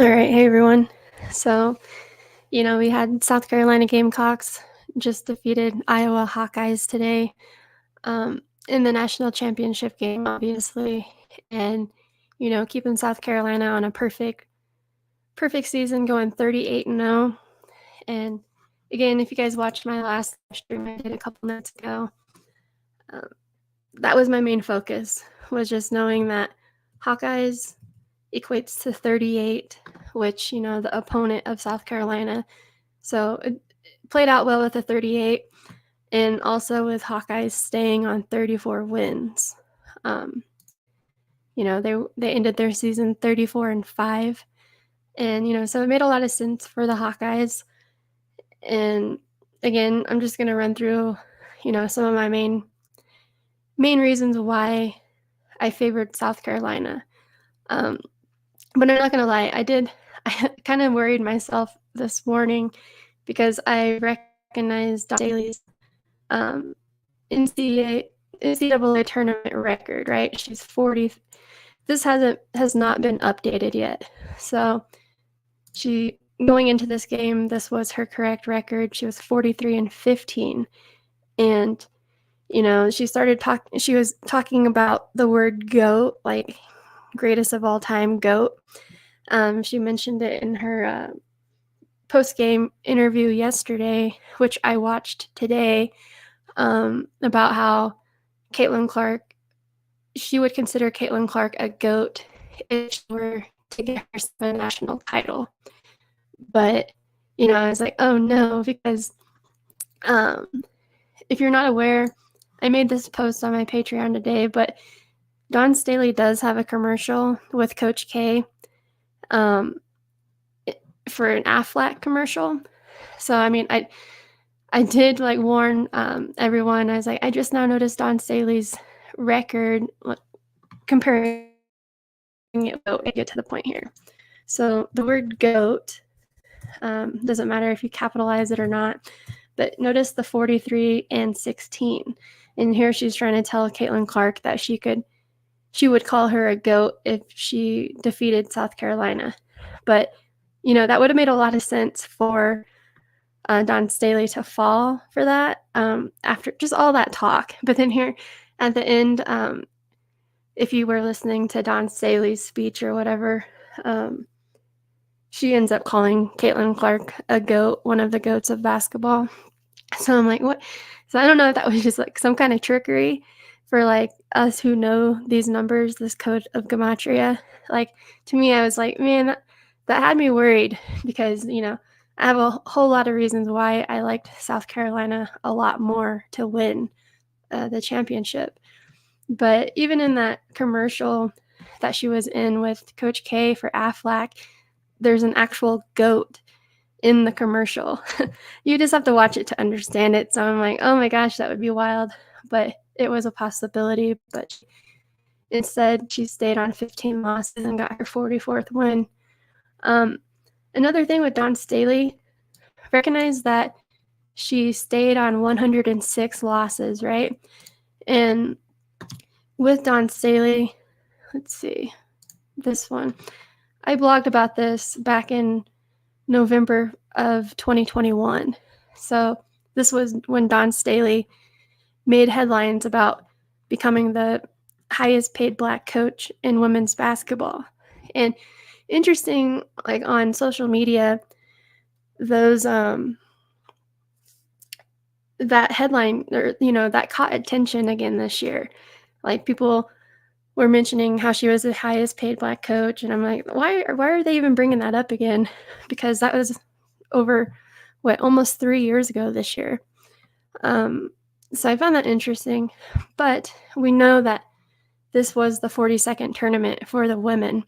All right, hey everyone. So, we had South Carolina Gamecocks just defeated Iowa Hawkeyes today in the national championship game, obviously, and keeping South Carolina on a perfect season, going 38-0. And again, if you guys watched my last stream I did a couple nights ago, um, that was my main focus, was just knowing that Hawkeyes equates to 38, which, the opponent of South Carolina. So it played out well with the 38, and also with Hawkeyes staying on 34 wins. They ended their season 34-5, and so it made a lot of sense for the Hawkeyes. And again, I'm just gonna run through, some of my main reasons why I favored South Carolina. But I'm not gonna lie, I kind of worried myself this morning because I recognized Staley's NCAA tournament record, right? She's 40. This has not been updated yet. So she, going into this game, this was her correct record. She was 43-15. And, she was talking about the word GOAT, like greatest of all time, GOAT. She mentioned it in her post-game interview yesterday, which I watched today, about how Caitlyn Clark, she would consider Caitlyn Clark a GOAT if she were to get herself a national title. But, I was like, oh no, because if you're not aware, I made this post on my Patreon today, but Dawn Staley does have a commercial with Coach K for an Aflac commercial. So, I did warn everyone. I was like, I just now noticed Dawn Staley's record, comparing it. I get to the point here. So the word GOAT, doesn't matter if you capitalize it or not, but notice the 43-16. And here she's trying to tell Caitlyn Clark that she would call her a GOAT if she defeated South Carolina. But, that would have made a lot of sense for Dawn Staley to fall for that after just all that talk. But then here at the end, if you were listening to Dawn Staley's speech or whatever, she ends up calling Caitlyn Clark a GOAT, one of the GOATs of basketball. So I'm like, what? So I don't know if that was just some kind of trickery for us who know these numbers, this code of gematria. To me, I was like, man, that had me worried because, I have a whole lot of reasons why I liked South Carolina a lot more to win the championship. But even in that commercial that she was in with Coach K for Aflac, there's an actual GOAT in the commercial. You just have to watch it to understand it. So I'm like, oh my gosh, that would be wild. But it was a possibility. But instead, she stayed on 15 losses and got her 44th win. Another thing with Dawn Staley, recognize that she stayed on 106 losses, right? And with Dawn Staley, let's see, this one. I blogged about this back in November of 2021. So this was when Dawn Staley made headlines about becoming the highest paid Black coach in women's basketball. And interesting, on social media, those that headline, or that caught attention again this year. People were mentioning how she was the highest paid Black coach, and I'm like, why are they even bringing that up again? Because that was over almost 3 years ago this year. So I found that interesting. But we know that this was the 42nd tournament for the women,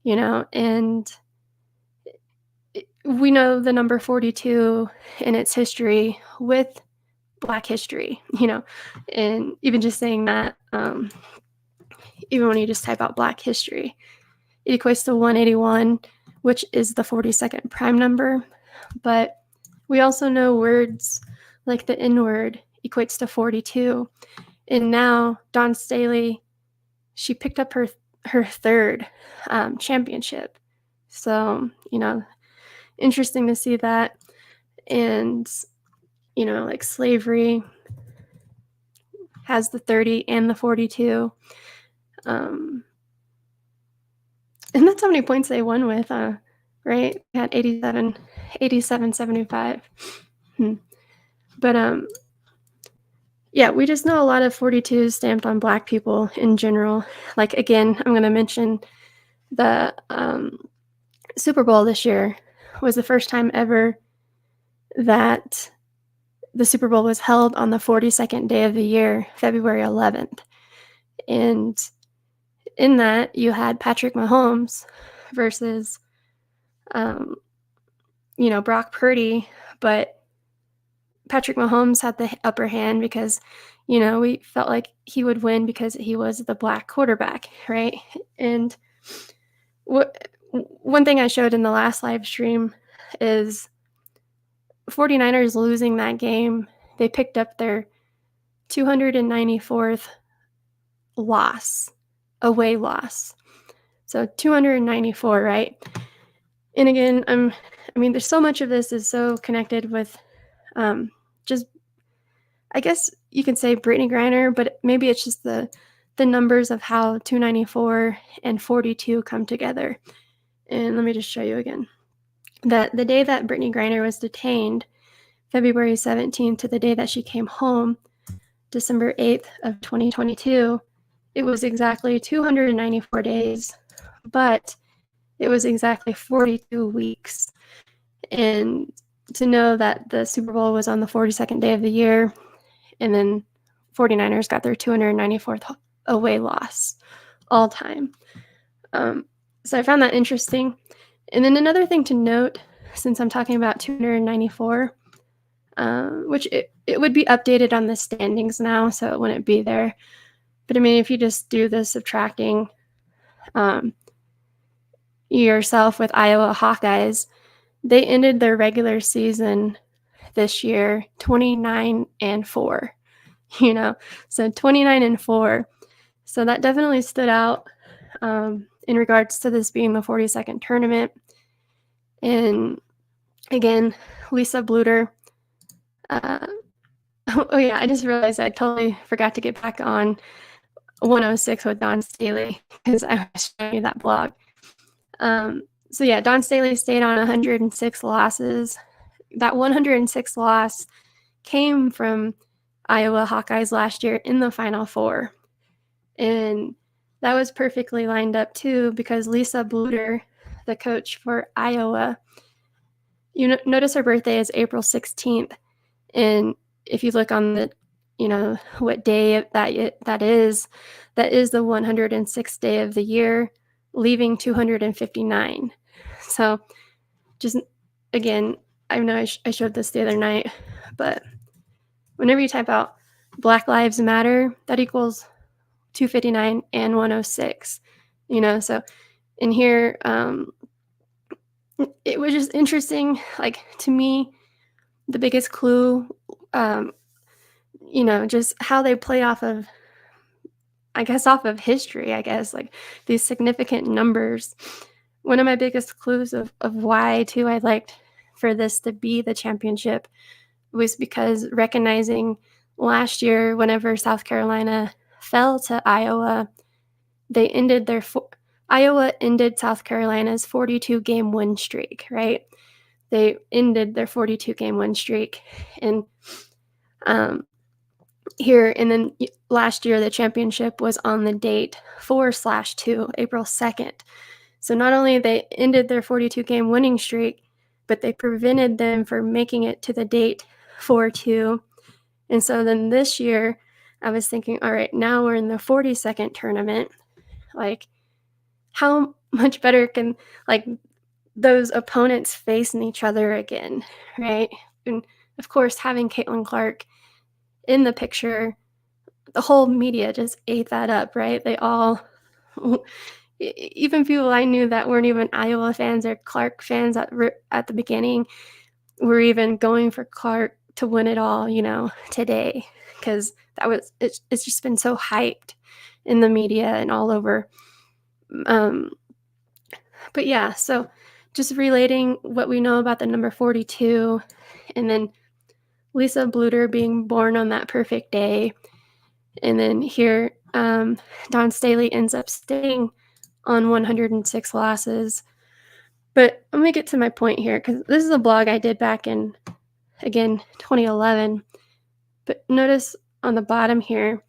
and we know the number 42 in its history with Black history, and even just saying that, even when you just type out Black history, it equates to 181, which is the 42nd prime number. But we also know words like the N-word equates to 42. And now Dawn Staley, she picked up her third championship. So, interesting to see that. And, like slavery has the 30 and the 42. Um, and that's how many points they won with, right? They had 87, 75. Hmm. But yeah, we just know a lot of 42s stamped on Black people in general. Like, again, I'm going to mention the Super Bowl this year was the first time ever that the Super Bowl was held on the 42nd day of the year, February 11th. And in that, you had Patrick Mahomes versus, Brock Purdy, but Patrick Mahomes had the upper hand because, we felt like he would win because he was the Black quarterback, right? And one thing I showed in the last live stream is 49ers losing that game. They picked up their 294th away loss. So 294, right? And again, there's so much of this is so connected with just, I guess you can say Brittany Griner, but maybe it's just the numbers of how 294 and 42 come together. And let me just show you again. That the day that Brittany Griner was detained, February 17th, to the day that she came home, December 8th of 2022, it was exactly 294 days, but it was exactly 42 weeks. And to know that the Super Bowl was on the 42nd day of the year, and then 49ers got their 294th away loss all time. So I found that interesting. And then another thing to note, since I'm talking about 294, which it would be updated on the standings now, so it wouldn't be there. But if you just do the subtracting yourself with Iowa Hawkeyes, they ended their regular season this year 29-4. So 29-4. So that definitely stood out in regards to this being the 42nd tournament. And again, Lisa Bluter. Oh yeah, I just realized I totally forgot to get back on 106 with Dawn Staley because I was showing you that blog. So yeah, Dawn Staley stayed on 106 losses. That 106 loss came from Iowa Hawkeyes last year in the Final Four. And that was perfectly lined up too because Lisa Bluter, the coach for Iowa, notice her birthday is April 16th. And if you look on the, what day that is the 106th day of the year, leaving 259. So just, again, I know I showed this the other night, but whenever you type out Black Lives Matter, that equals 259 and 106, so in here, it was just interesting. Like, to me, the biggest clue, just how they play off of history, like these significant numbers. One of my biggest clues of why, too, I liked for this to be the championship was because recognizing last year, whenever South Carolina fell to Iowa, Iowa ended South Carolina's 42-game win streak, right? They ended their 42-game win streak. And and then last year, the championship was on the date 4/2, April 2nd. So not only they ended their 42-game winning streak, but they prevented them from making it to the date 4/2. And so then this year, I was thinking, all right, now we're in the 42nd tournament. Like, how much better can, those opponents facing each other again, right? And of course, having Caitlyn Clark in the picture, the whole media just ate that up, right? They all, even people I knew that weren't even Iowa fans or Clark fans at the beginning, were even going for Clark to win it all, today, because it's just been so hyped in the media and all over But yeah, so just relating what we know about the number 42, and then Lisa Bluter being born on that perfect day. And then here, Don Staley ends up staying on 106 losses. But I'm going to get to my point here, because this is a blog I did back in, again, 2011. But notice on the bottom here,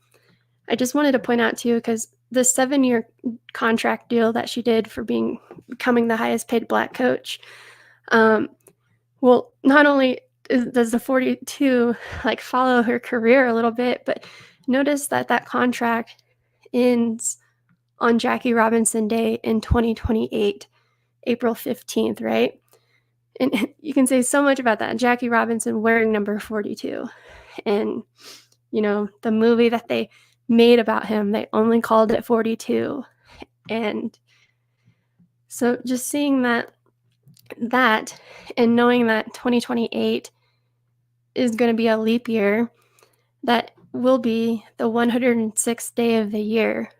I just wanted to point out to you, because the 7-year contract deal that she did for becoming the highest paid Black coach, well, not only does the 42 like follow her career a little bit, but notice that contract ends on Jackie Robinson Day in 2028, April 15th, right? And you can say so much about that. Jackie Robinson wearing number 42. And, the movie that they made about him, they only called it 42. And so just seeing that and knowing that 2028 is going to be a leap year, that will be the 106th day of the year,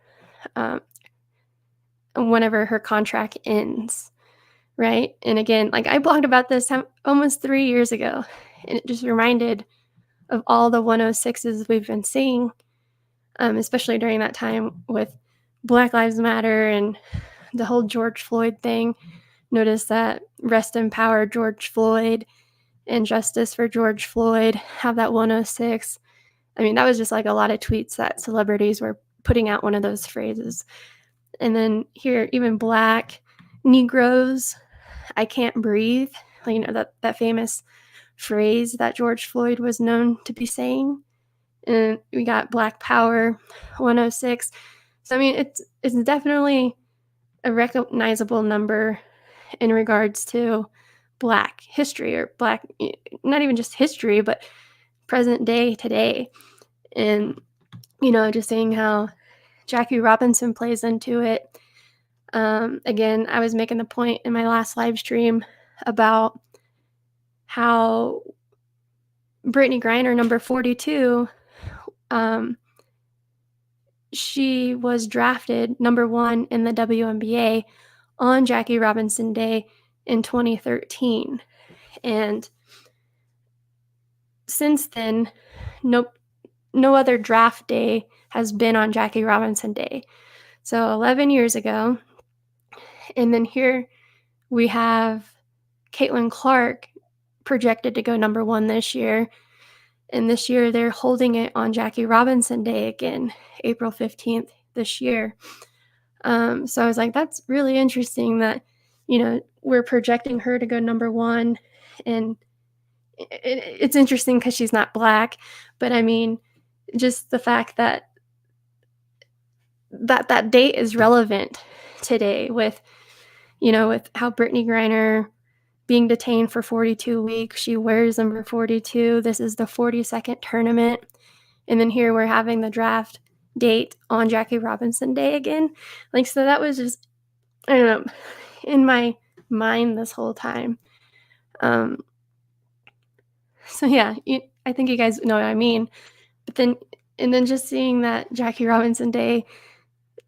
whenever her contract ends, right? And again, like I blogged about this almost 3 years ago, and it just reminded of all the 106s we've been seeing, especially during that time with Black Lives Matter and the whole George Floyd thing. Notice that rest in power, George Floyd, and justice for George Floyd, have that 106. I mean, that was just like a lot of tweets that celebrities were putting out one of those phrases. And then here, even Black Negroes, I can't breathe. Like, that famous phrase that George Floyd was known to be saying. And we got Black Power 106. So I mean, it's definitely a recognizable number in regards to Black history, or Black, not even just history, but present day today. And just seeing how Jackie Robinson plays into it. Again, I was making the point in my last live stream about how Brittany Griner, number 42, she was drafted number 1 in the WNBA on Jackie Robinson Day in 2013. And since then, no other draft day has been on Jackie Robinson Day. So 11 years ago. And then here we have Caitlyn Clark projected to go number 1 this year. And this year they're holding it on Jackie Robinson Day again, April 15th this year. So I was like, that's really interesting that, we're projecting her to go number 1. And it's interesting because she's not Black. But I mean, just the fact that date is relevant today with how Brittany Griner being detained for 42 weeks. She wears number 42. This is the 42nd tournament. And then here we're having the draft date on Jackie Robinson Day again. Like, so that was just, I don't know, in my mind this whole time. So yeah, I think you guys know what I mean. But then just seeing that Jackie Robinson Day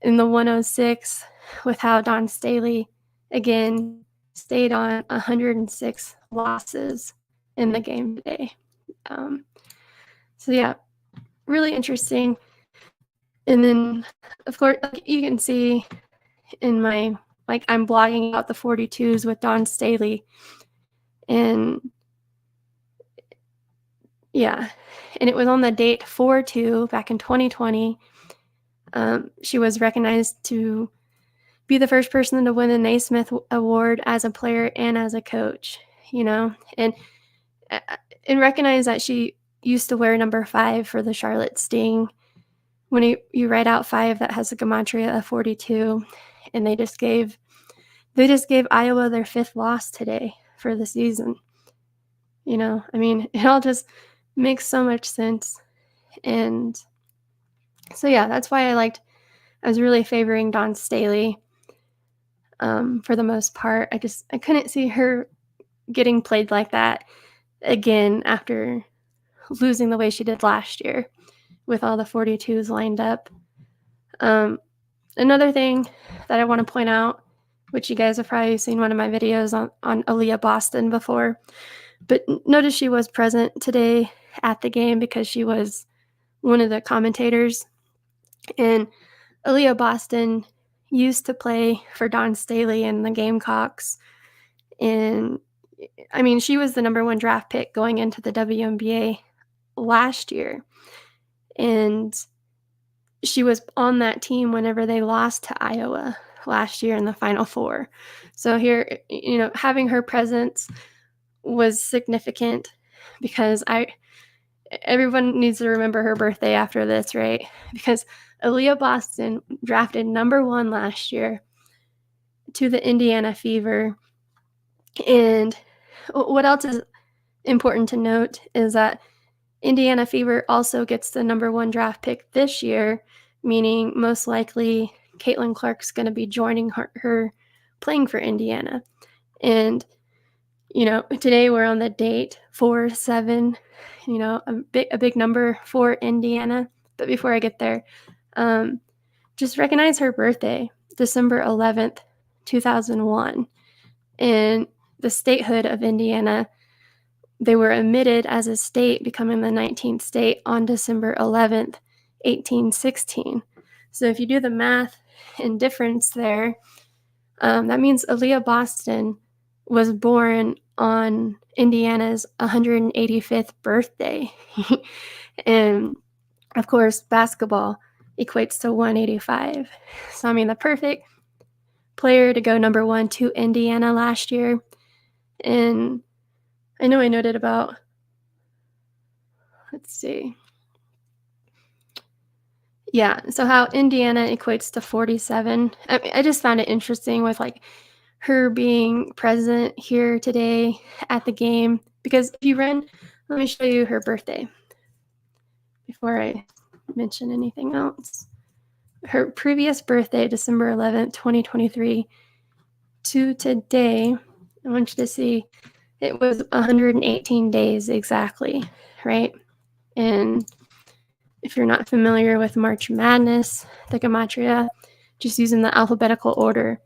in the 106 with how Don Staley, again, stayed on 106 losses in the game today. So yeah, really interesting. And then, of course, like you can see in my, like, I'm blogging out the 42s with Don Staley. And yeah, and it was on the date 4/2 back in 2020. She was recognized to be the first person to win the Naismith Award as a player and as a coach, and recognize that she used to wear number 5 for the Charlotte Sting. When you write out 5, that has a gematria of 42, and they just gave Iowa their 5th loss today for the season. I mean, it all just makes so much sense. And so yeah, that's why I was really favoring Don Staley. For the most part, I couldn't see her getting played like that again after losing the way she did last year with all the 42s lined up. Another thing that I want to point out which you guys have probably seen one of my videos on Aaliyah Boston before. But notice she was present today at the game because she was one of the commentators. And Aaliyah Boston used to play for Don Staley and the Gamecocks. And I mean, she was the number 1 draft pick going into the WNBA last year. And she was on that team whenever they lost to Iowa last year in the Final Four. So here, having her presence was significant because everyone needs to remember her birthday after this, right? Because Aaliyah Boston drafted number 1 last year to the Indiana Fever. And what else is important to note is that Indiana Fever also gets the number 1 draft pick this year, meaning most likely Caitlyn Clark's going to be joining her playing for Indiana. And, today we're on the date 4-7, a big number for Indiana. But before I get there, just recognize her birthday, December 11th, 2001. And the statehood of Indiana, they were admitted as a state, becoming the 19th state on December 11th, 1816. So if you do the math and difference there, that means Aaliyah Boston was born on Indiana's 185th birthday. And of course, basketball equates to 185. So, I mean, the perfect player to go number 1 to Indiana last year. And I know I noted about, let's see. Yeah, so how Indiana equates to 47. I just found it interesting with her being present here today at the game, because if you let me show you her birthday before I mention anything else. Her previous birthday, December 11th, 2023, to today, I want you to see, it was 118 days exactly, right? And if you're not familiar with March Madness, the gematria, just using the alphabetical order,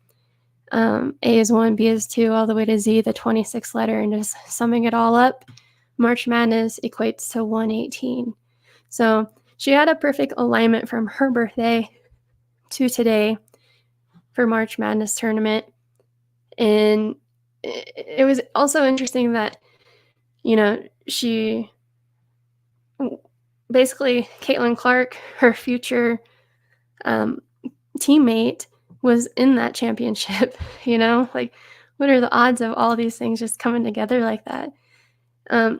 A is 1, B is 2, all the way to Z, the 26th letter, and just summing it all up, March Madness equates to 118. So she had a perfect alignment from her birthday to today for March Madness tournament. And it was also interesting that, she basically, Caitlyn Clark, her future teammate, was in that championship. What are the odds of all these things just coming together like that? And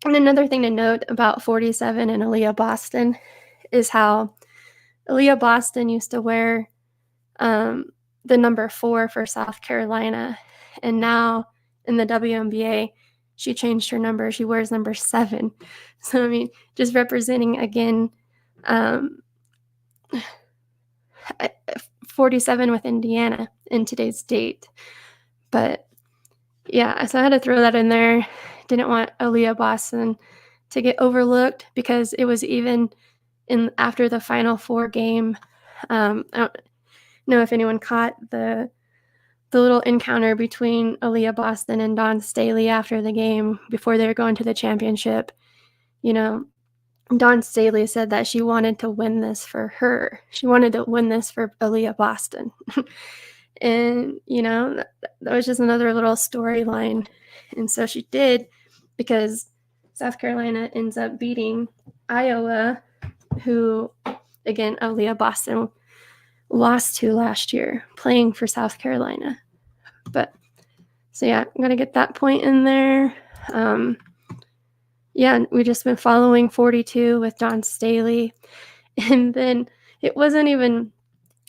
another thing to note about 47 and Aaliyah Boston is how Aaliyah Boston used to wear the number 4 for South Carolina, and now in the WNBA, she changed her number. She wears number 7. So, I mean, just representing, again, 47 with Indiana in today's date. But, yeah, so I had to throw that in there. Didn't want Aaliyah Boston to get overlooked because it was even after the Final Four game. I don't know if anyone caught the little encounter between Aaliyah Boston and Don Staley after the game before they were going to the championship. Don Staley said that she wanted to win this for her. She wanted to win this for Aaliyah Boston. And, that was just another little storyline. And so she did, because South Carolina ends up beating Iowa, who, again, Aaliyah Boston lost to last year, playing for South Carolina. But, so yeah, I'm going to get that point in there. We've just been following 42 with Don Staley. And then it wasn't even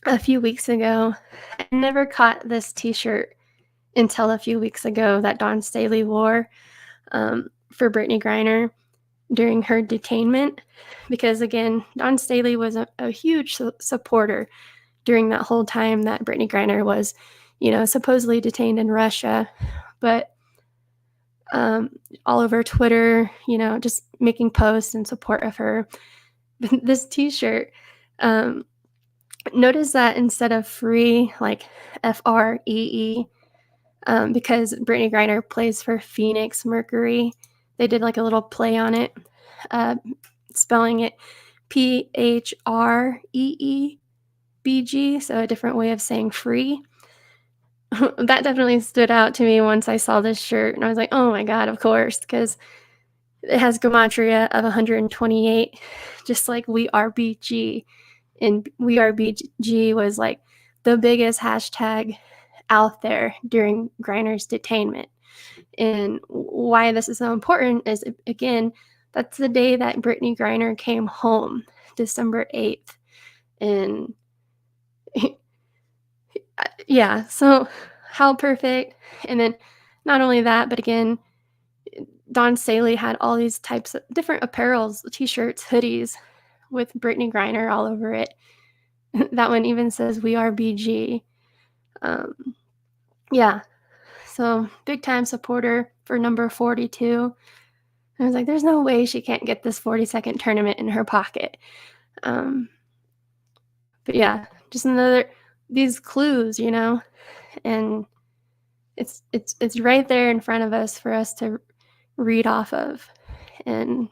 a few weeks ago. I never caught this t-shirt until a few weeks ago that Don Staley wore for Brittany Griner during her detainment. Because, again, Don Staley was a huge supporter during that whole time that Brittany Griner was, supposedly detained in Russia. But all over Twitter, just making posts in support of her. This t-shirt Notice that instead of free, like FREE, because Brittany Griner plays for Phoenix Mercury, they did like a little play on it, spelling it PHREEBG, so a different way of saying free. That definitely stood out to me once I saw this shirt, and I was like, oh my God, of course, because it has gematria of 128, just like We Are BG. And We Are BG was like the biggest hashtag out there during Griner's detainment. And why this is so important is, again, that's the day that Brittany Griner came home, December 8th. And yeah, so how perfect. And then not only that, but again, Don Staley had all these types of different apparels, t-shirts, hoodies with Brittany Griner all over it. That one even says We Are BG. Yeah, so big time supporter for number 42. I was like, there's no way she can't get this 42nd tournament in her pocket. But yeah, just another, these clues, you know, and it's right there in front of us for us to read off of. And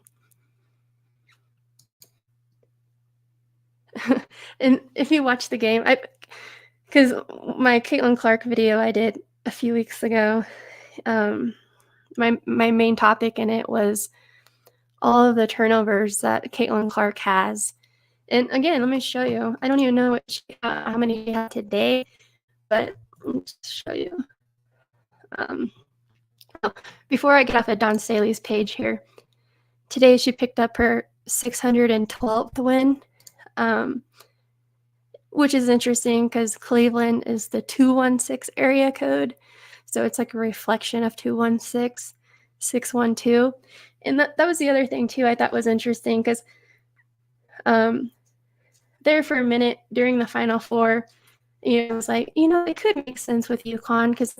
and if you watch the game, because my Caitlyn Clark video I did a few weeks ago, my main topic in it was all of the turnovers that Caitlyn Clark has. And again, let me show you. I don't even know how many she had today, but let's show you. Before I get off of Don Staley's page here, today she picked up her 612th win, which is interesting because Cleveland is the 216 area code. So it's like a reflection of 216, 612. And that was the other thing, too, I thought was interesting because there for a minute during the Final Four, you know, I was like, you know, it could make sense with UConn because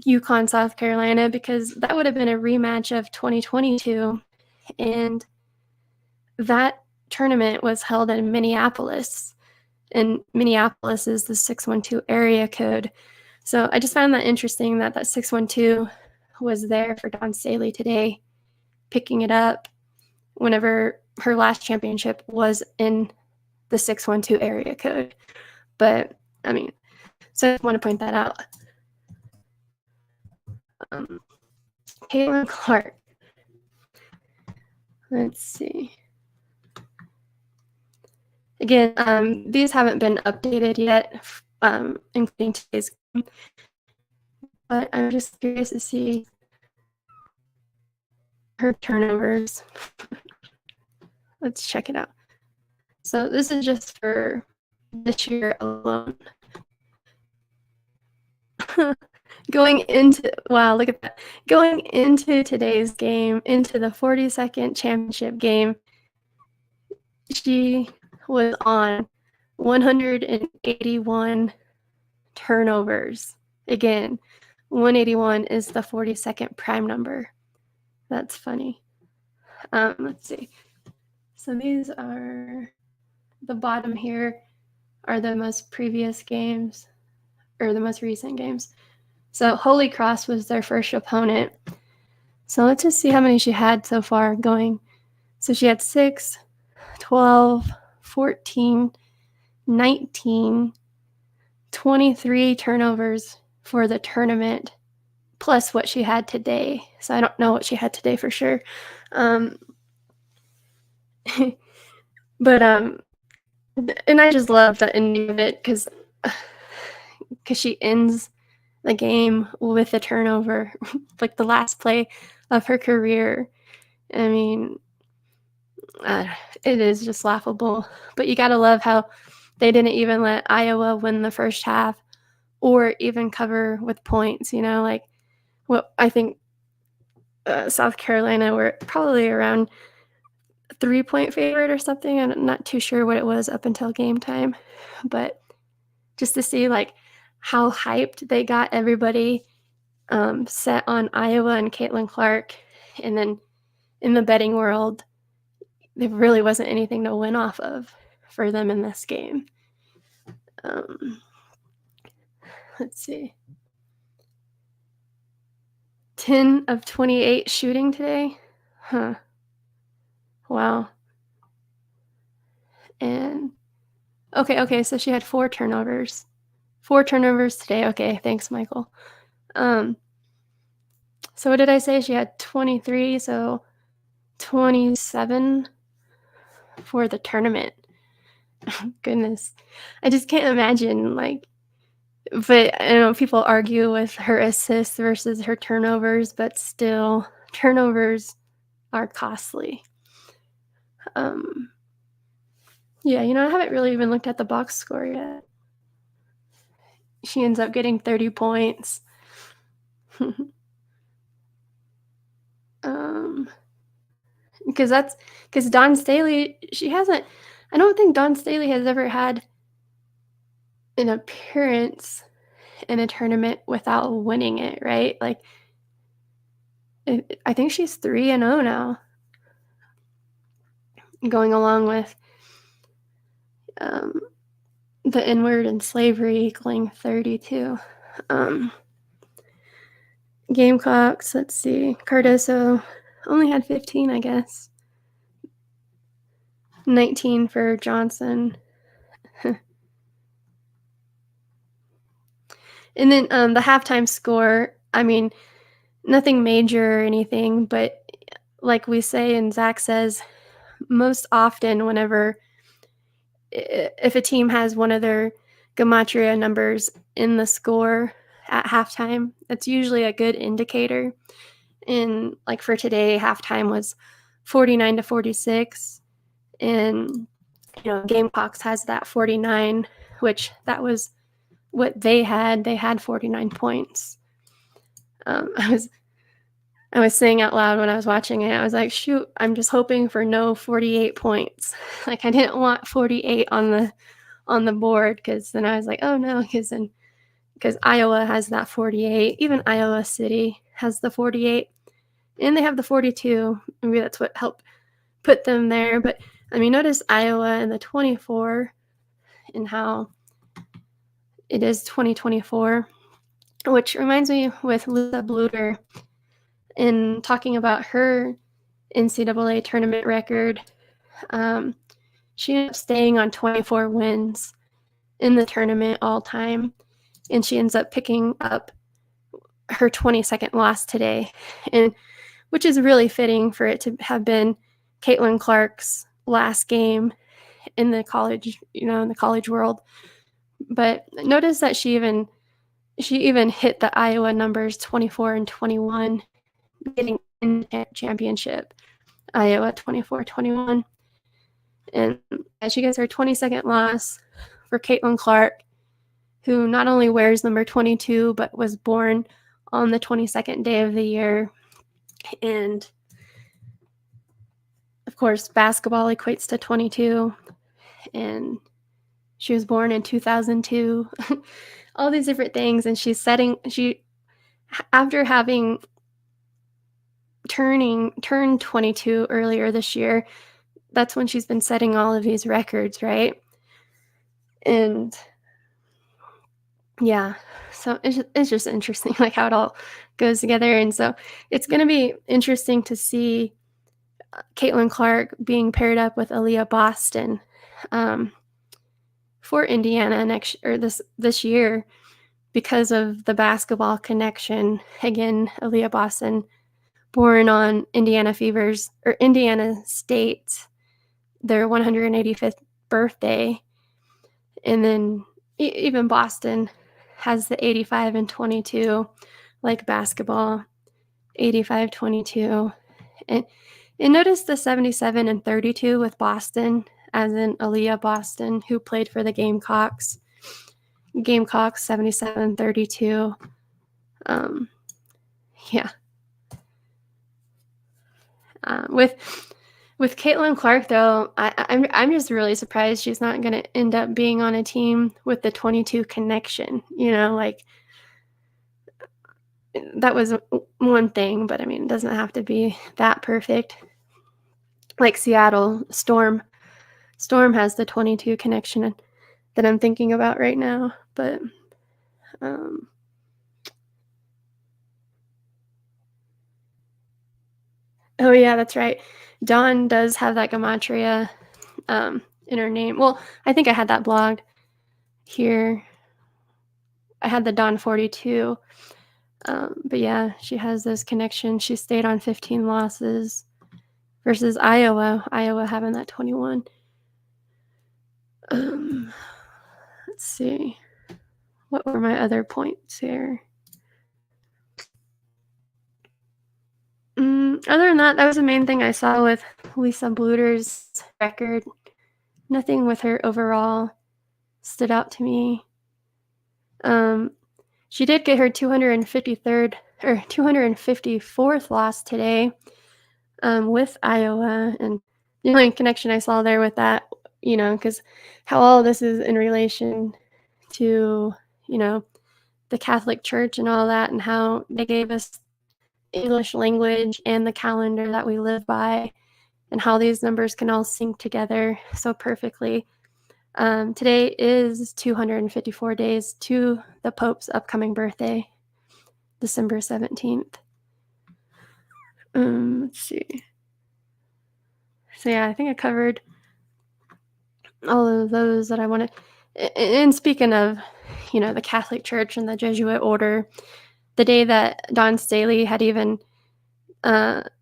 UConn, South Carolina, because that would have been a rematch of 2022. And that tournament was held in Minneapolis. And Minneapolis is the 612 area code. So I just found that interesting that 612 was there for Dawn Staley today, picking it up whenever her last championship was in the 612 area code. But, I mean, so I just want to point that out. Caitlyn Clark. Let's see. Again, these haven't been updated yet, including today's game. But I'm just curious to see her turnovers. Let's check it out. So this is just for this year alone. Going into, wow, look at that. Going into today's game, into the 42nd championship game, she was on 181 turnovers. Again, 181 is the 42nd prime number. That's funny. Let's see. So these are, the bottom here are the most previous games, or the most recent games. So Holy Cross was their first opponent. So let's just see how many she had so far going. So she had 6, 12, 14, 19, 23 turnovers for the tournament, plus what she had today. So I don't know what she had today for sure. But and I just love the ending of it because she ends the game with a turnover, like the last play of her career. I mean, it is just laughable. But you gotta love how they didn't even let Iowa win the first half or even cover with points, you know, like what I think South Carolina were probably around 3-point favorite or something. I'm not too sure what it was up until game time, but just to see like how hyped they got everybody set on Iowa and Caitlyn Clark, and then in the betting world, there really wasn't anything to win off of for them in this game. Um, let's see. 10 of 28 shooting today. Huh. Wow. And okay, so she had 4 turnovers. 4 turnovers today. Okay, thanks, Michael. Um, so what did I say? She had 23, so 27 for the tournament. Goodness. I just can't imagine, like, but I know people argue with her assists versus her turnovers, but still, turnovers are costly. Um, yeah, I haven't really even looked at the box score yet. She ends up getting 30 points. um, because Dawn Staley, I don't think Dawn Staley has ever had an appearance in a tournament without winning it, right? Like, I think she's 3-0 now, going along with um, the N-word and slavery equaling 32. Gamecocks, let's see. Cardoso only had 15, I guess. 19 for Johnson. And then the halftime score, I mean, nothing major or anything, but like we say and Zach says, most often whenever if a team has one of their gematria numbers in the score at halftime, that's usually a good indicator. And like for today, halftime was 49-46, and Gamecocks has that 49, which that was what they had. They had 49 points. I was saying out loud when I was watching it, I was like, shoot, I'm just hoping for no 48 points. Like I didn't want 48 on the board, because then I was like, oh no, because Iowa has that 48. Even Iowa City has the 48, and they have the 42. Maybe that's what helped put them there. But I mean, notice Iowa and the 24 and how it is 2024, which reminds me with Lisa Bluter in talking about her NCAA tournament record. She ended up staying on 24 wins in the tournament all time, and she ends up picking up her 22nd loss today, and which is really fitting for it to have been Caitlyn Clark's last game in the college, in the college world. But notice that she even hit the Iowa numbers 24 and 21, getting in the championship. Iowa 24-21. And she gets her 22nd loss for Caitlyn Clark, who not only wears number 22, but was born on the 22nd day of the year. And of course, basketball equates to 22. And she was born in 2002. All these different things. And after having turned 22 earlier this year, that's when she's been setting all of these records, right? And yeah, so it's just interesting, like how it all goes together. And so it's going to be interesting to see Caitlyn Clark being paired up with Aaliyah Boston for Indiana this year, because of the basketball connection. Again, Aaliyah Boston, born on Indiana State, their 185th birthday. And then even Boston has the 85 and 22, like basketball, 85-22. And notice the 77 and 32 with Boston, as in Aaliyah Boston, who played for the Gamecocks. Gamecocks 77-32. Yeah. With Caitlyn Clark, though, I'm just really surprised she's not going to end up being on a team with the 22 connection. Like that was one thing, but I mean, it doesn't have to be that perfect. Like Seattle Storm has the 22 connection, and that I'm thinking about right now, but, um oh, yeah, that's right. Dawn does have that gematria, in her name. Well, I think I had that blog here. I had the Dawn 42, but yeah, she has those connections. She stayed on 15 losses versus Iowa having that 21. Um, let's see. What were my other points here? Other than that, that was the main thing I saw with Lisa Bluter's record. Nothing with her overall stood out to me. She did get her 253rd or 254th loss today, with Iowa, and the only connection I saw there with that, because how all this is in relation to, you know, the Catholic Church and all that, and how they gave us English language and the calendar that we live by, and how these numbers can all sync together so perfectly. Today is 254 days to the Pope's upcoming birthday, December 17th. Let's see. So yeah, I think I covered all of those that I wanted. And speaking of, the Catholic Church and the Jesuit order, the day that Don Staley had even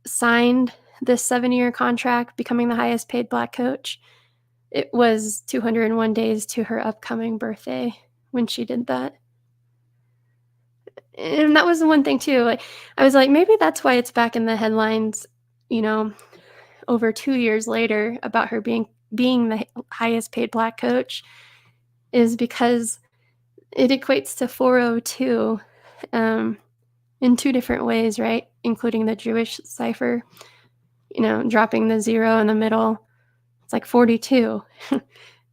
signed this 7-year contract, becoming the highest paid Black coach, it was 201 days to her upcoming birthday when she did that. And that was the one thing too. Like, I was like, maybe that's why it's back in the headlines, over 2 years later about her being the highest paid Black coach, is because it equates to 402 in 2 different ways, right? Including the Jewish cipher, dropping the 0 in the middle. It's like 42.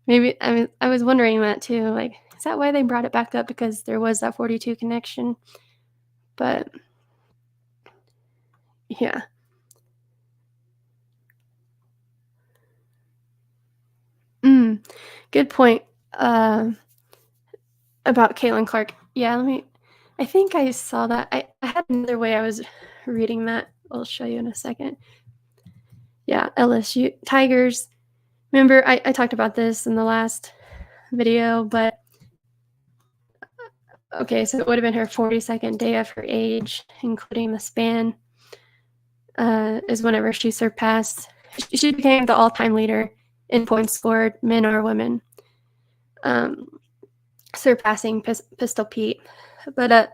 Maybe I was wondering that too. Like, is that why they brought it back up? Because there was that 42 connection. But yeah. Good point. About Caitlyn Clark. Yeah, I think I saw that. I had another way I was reading that. I'll show you in a second. Yeah, LSU Tigers. Remember, I talked about this in the last video, but okay, so it would have been her 42nd day of her age, including the span, is whenever she surpassed. She became the all-time leader in points scored, men or women, surpassing Pistol Pete. But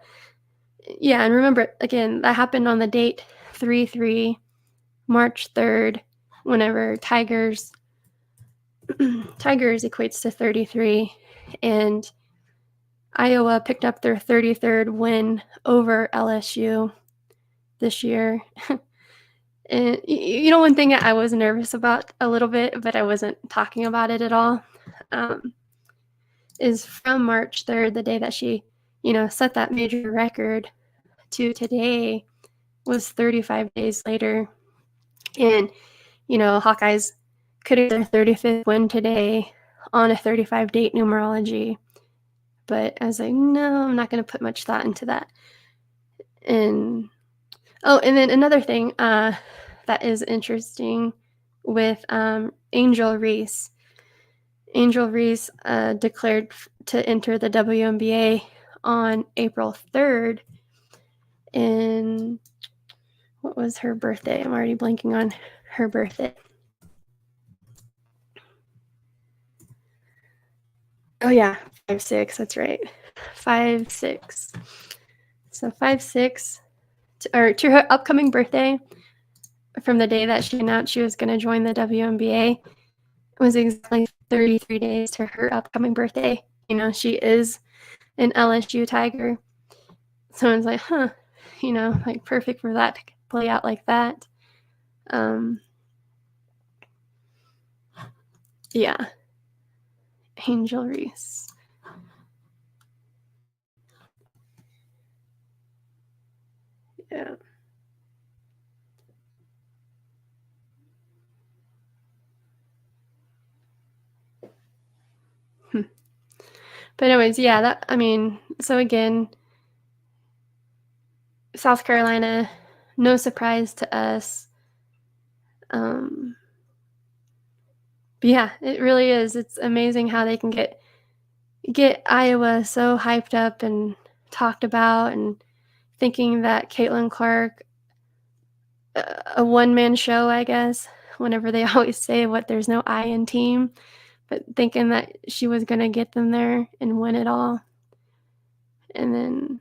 yeah, and remember, again, that happened on the date 3/3, March 3rd, whenever Tigers equates to 33, and Iowa picked up their 33rd win over LSU this year. And one thing I was nervous about a little bit, but I wasn't talking about it at all, is from March 3rd, the day that she, set that major record, to today was 35 days later. And, Hawkeyes could have their 35th win today on a 35 date numerology. But I was like, no, I'm not going to put much thought into that. And then another thing that is interesting with Angel Reese. Angel Reese declared to enter the WNBA on April 3rd. And what was her birthday? I'm already blanking on her birthday. Oh yeah, 5'6". That's right, 5'6". So 5'6", to her upcoming birthday, from the day that she announced she was going to join the WNBA, was exactly 33 days to her upcoming birthday. She is an LSU Tiger. So I was like, like perfect for that to play out like that. Yeah. Angel Reese. Yeah. But anyways, yeah, I mean, so again, South Carolina, no surprise to us. Um, but yeah, it really is. It's amazing how they can get Iowa so hyped up and talked about, and thinking that Caitlyn Clark, a one-man show, I guess, whenever they always say what there's no I in team, but thinking that she was gonna get them there and win it all. And then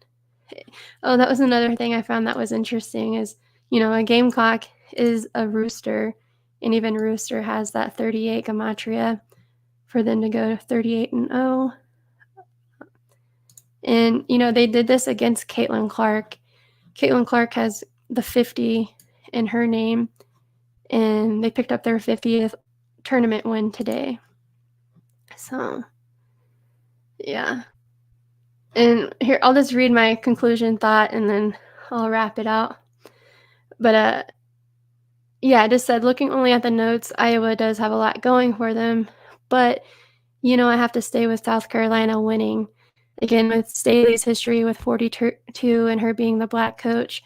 oh, that was another thing I found that was interesting is, a gamecock is a rooster, and even rooster has that 38 gematria for them to go 38-0. And, they did this against Caitlyn Clark. Caitlyn Clark has the 50 in her name, and they picked up their 50th tournament win today. So, yeah. And here, I'll just read my conclusion thought and then I'll wrap it out. But yeah, I just said, looking only at the notes, Iowa does have a lot going for them, but I have to stay with South Carolina winning. Again, with Staley's history with 42 and her being the black coach,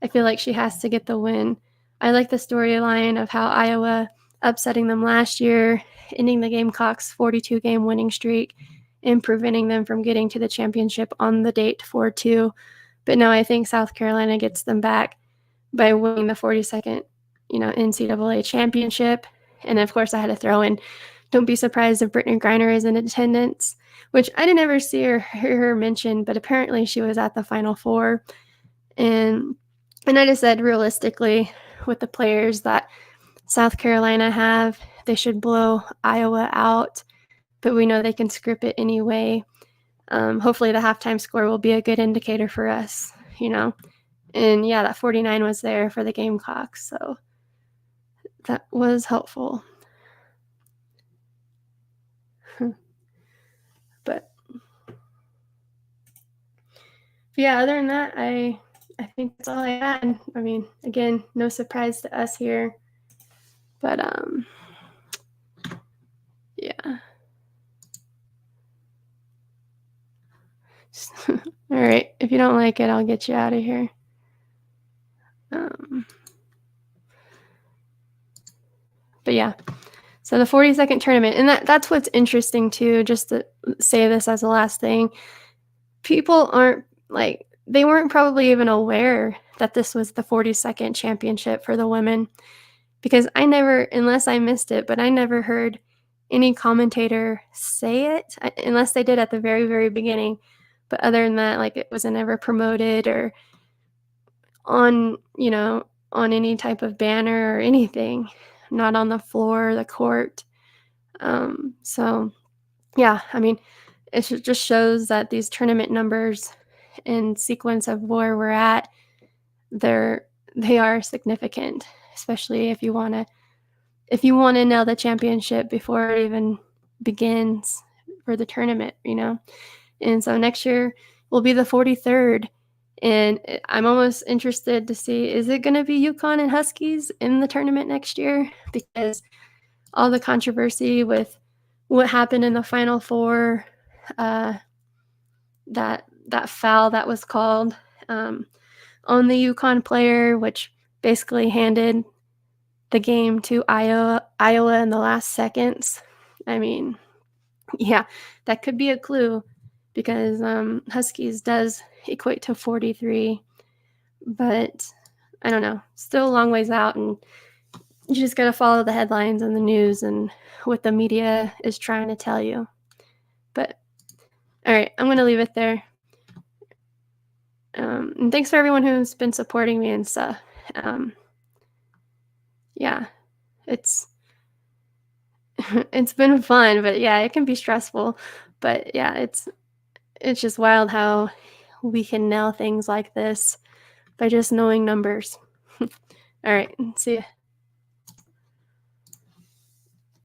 I feel like she has to get the win. I like the storyline of how Iowa upsetting them last year, ending the Gamecocks' 42-game winning streak, and preventing them from getting to the championship on the date 4-2. But now I think South Carolina gets them back by winning the 42nd, NCAA championship. And of course, I had to throw in, don't be surprised if Brittany Griner is in attendance, which I didn't ever see or hear her mention, but apparently she was at the Final Four. And I just said, realistically, with the players that South Carolina have, they should blow Iowa out, but we know they can script it anyway. Hopefully the halftime score will be a good indicator for us, And yeah, that 49 was there for the Gamecocks, so that was helpful. But yeah, other than that, I think that's all I had. I mean, again, no surprise to us here. But yeah. All right. If you don't like it, I'll get you out of here. But yeah. So the 42nd tournament, and that's what's interesting too, just to say this as the last thing. People aren't they weren't probably even aware that this was the 42nd championship for the women, because I never, unless I missed it, but I never heard any commentator say it, unless they did at the very, very beginning. But other than that, it wasn't ever promoted or on, on any type of banner or anything, not on the floor, the court. So yeah, I mean, it just shows that these tournament numbers in sequence of where we're at, they are significant, especially if you want to nail the championship before it even begins for the tournament, And so next year will be the 43rd, and I'm almost interested to see, is it going to be UConn and Huskies in the tournament next year? Because all the controversy with what happened in the Final Four, that foul that was called on the UConn player, which basically handed the game to Iowa in the last seconds. I mean, yeah, that could be a clue, because Huskies does equate to 43, but I don't know. Still a long ways out, and you just got to follow the headlines and the news and what the media is trying to tell you. But all right, I'm going to leave it there. And thanks for everyone who's been supporting me and stuff. Yeah, it's been fun, but yeah, it can be stressful. But yeah, it's just wild how we can nail things like this by just knowing numbers. All right, see ya.